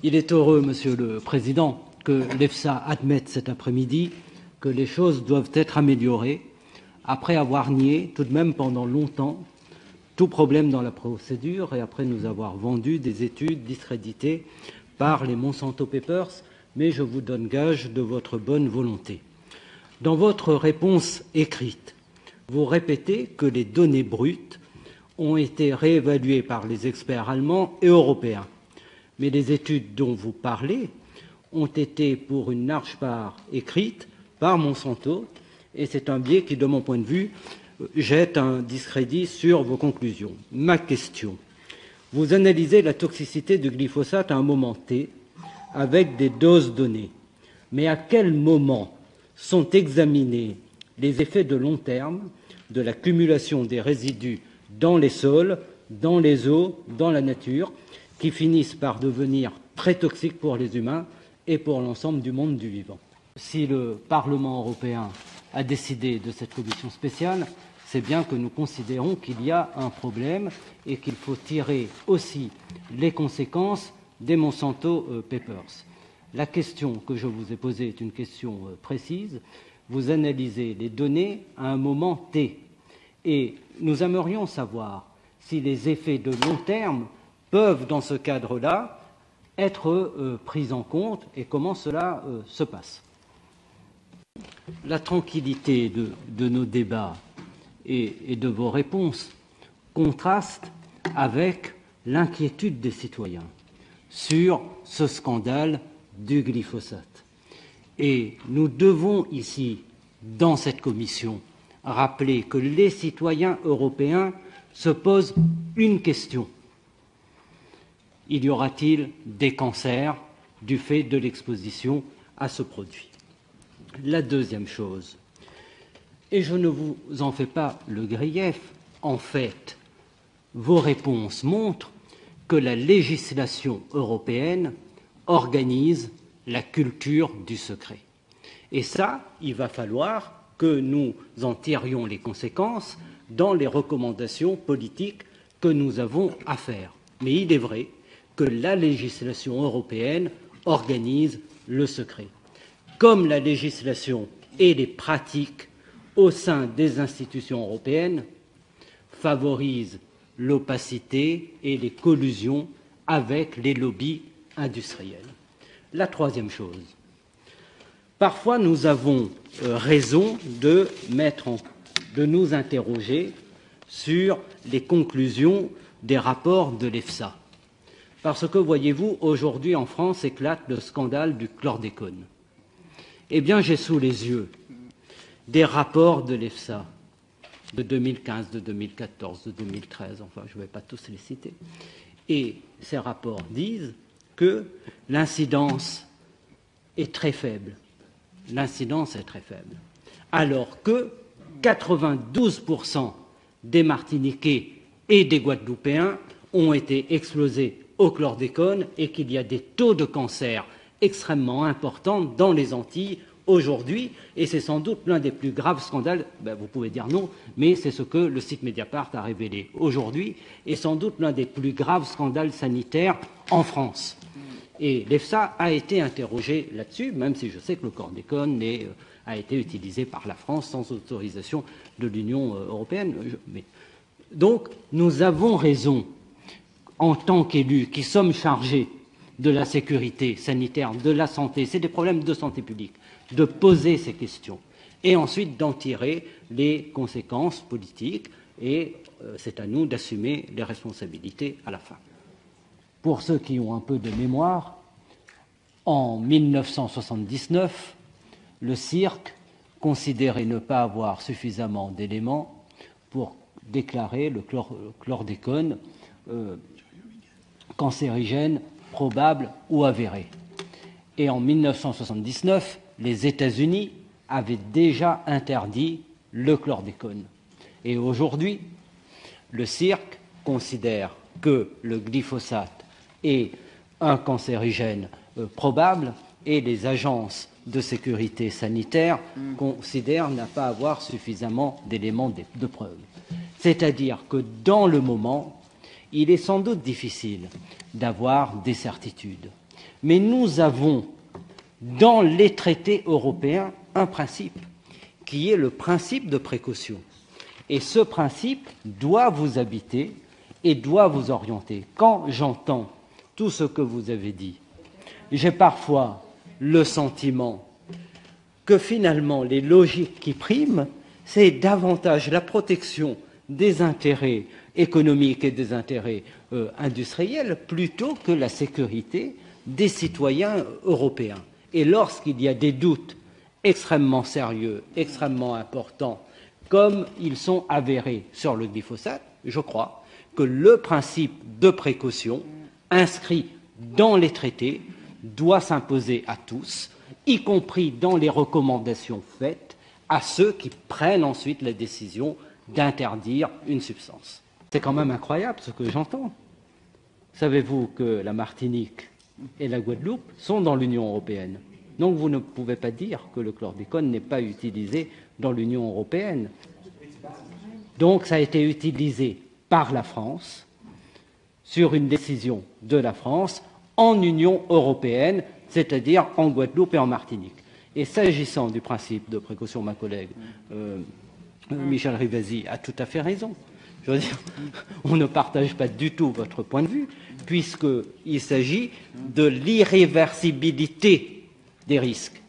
Il est heureux, Monsieur le Président, que l'EFSA admette cet après-midi que les choses doivent être améliorées, après avoir nié tout de même pendant longtemps tout problème dans la procédure et après nous avoir vendu des études discréditées par les Monsanto Papers, mais je vous donne gage de votre bonne volonté. Dans votre réponse écrite, vous répétez que les données brutes ont été réévaluées par les experts allemands et européens. Mais les études dont vous parlez ont été pour une large part écrites par Monsanto, et c'est un biais qui, de mon point de vue, jette un discrédit sur vos conclusions. Ma question. Vous analysez la toxicité du glyphosate à un moment T, avec des doses données. Mais à quel moment sont examinés les effets de long terme de l'accumulation des résidus dans les sols, dans les eaux, dans la nature, qui finissent par devenir très toxiques pour les humains et pour l'ensemble du monde du vivant? Si le Parlement européen a décidé de cette commission spéciale, c'est bien que nous considérons qu'il y a un problème et qu'il faut tirer aussi les conséquences des Monsanto Papers. La question que je vous ai posée est une question précise. Vous analysez les données à un moment T et nous aimerions savoir si les effets de long terme peuvent, dans ce cadre-là, être pris en compte et comment cela se passe. La tranquillité de nos débats et de vos réponses contraste avec l'inquiétude des citoyens sur ce scandale du glyphosate. Et nous devons ici, dans cette commission, rappeler que les citoyens européens se posent une question. Y aura-t-il des cancers du fait de l'exposition à ce produit? La deuxième chose, et je ne vous en fais pas le grief, en fait, vos réponses montrent que la législation européenne organise la culture du secret. Et ça, il va falloir que nous en tirions les conséquences dans les recommandations politiques que nous avons à faire. Mais il est vrai que la législation européenne organise le secret. Comme la législation et les pratiques au sein des institutions européennes favorisent l'opacité et les collusions avec les lobbies industriels. La troisième chose, parfois nous avons raison de nous interroger sur les conclusions des rapports de l'EFSA. Parce que, voyez-vous, aujourd'hui en France éclate le scandale du chlordécone. Eh bien, j'ai sous les yeux des rapports de l'EFSA de 2015, de 2014, de 2013, enfin, je ne vais pas tous les citer. Et ces rapports disent que l'incidence est très faible. L'incidence est très faible. Alors que 92% des Martiniquais et des Guadeloupéens ont été exposés au chlordécone et qu'il y a des taux de cancer extrêmement importants dans les Antilles aujourd'hui, et c'est sans doute l'un des plus graves scandales, vous pouvez dire non, mais c'est ce que le site Mediapart a révélé aujourd'hui, et sans doute l'un des plus graves scandales sanitaires en France. Et l'EFSA a été interrogée là-dessus, même si je sais que le chlordécone a été utilisé par la France sans autorisation de l'Union européenne. Donc, nous avons raison, en tant qu'élus qui sommes chargés de la sécurité sanitaire, de la santé, c'est des problèmes de santé publique, de poser ces questions et ensuite d'en tirer les conséquences politiques et c'est à nous d'assumer les responsabilités à la fin. Pour ceux qui ont un peu de mémoire, en 1979, le CIRC considérait ne pas avoir suffisamment d'éléments pour déclarer le chlordécone cancérigène probable ou avéré. Et en 1979, les États-Unis avaient déjà interdit le chlordécone. Et aujourd'hui, le CIRC considère que le glyphosate est un cancérigène probable et les agences de sécurité sanitaire considèrent ne pas avoir suffisamment d'éléments de preuve. C'est-à-dire que dans le moment, il est sans doute difficile d'avoir des certitudes. Mais nous avons, dans les traités européens, un principe, qui est le principe de précaution. Et ce principe doit vous habiter et doit vous orienter. Quand j'entends tout ce que vous avez dit, j'ai parfois le sentiment que finalement les logiques qui priment, c'est davantage la protection des intérêts économiques et des intérêts industriels plutôt que la sécurité des citoyens européens. Et lorsqu'il y a des doutes extrêmement sérieux, extrêmement importants, comme ils sont avérés sur le glyphosate, je crois que le principe de précaution inscrit dans les traités doit s'imposer à tous, y compris dans les recommandations faites à ceux qui prennent ensuite la décision d'interdire une substance. C'est quand même incroyable ce que j'entends. Savez-vous que la Martinique et la Guadeloupe sont dans l'Union européenne? Donc vous ne pouvez pas dire que le chlordécone n'est pas utilisé dans l'Union européenne. Donc ça a été utilisé par la France, sur une décision de la France, en Union européenne, c'est-à-dire en Guadeloupe et en Martinique. Et s'agissant du principe de précaution, ma collègue Michel Rivasi a tout à fait raison. Je veux dire, on ne partage pas du tout votre point de vue, puisqu'il s'agit de l'irréversibilité des risques.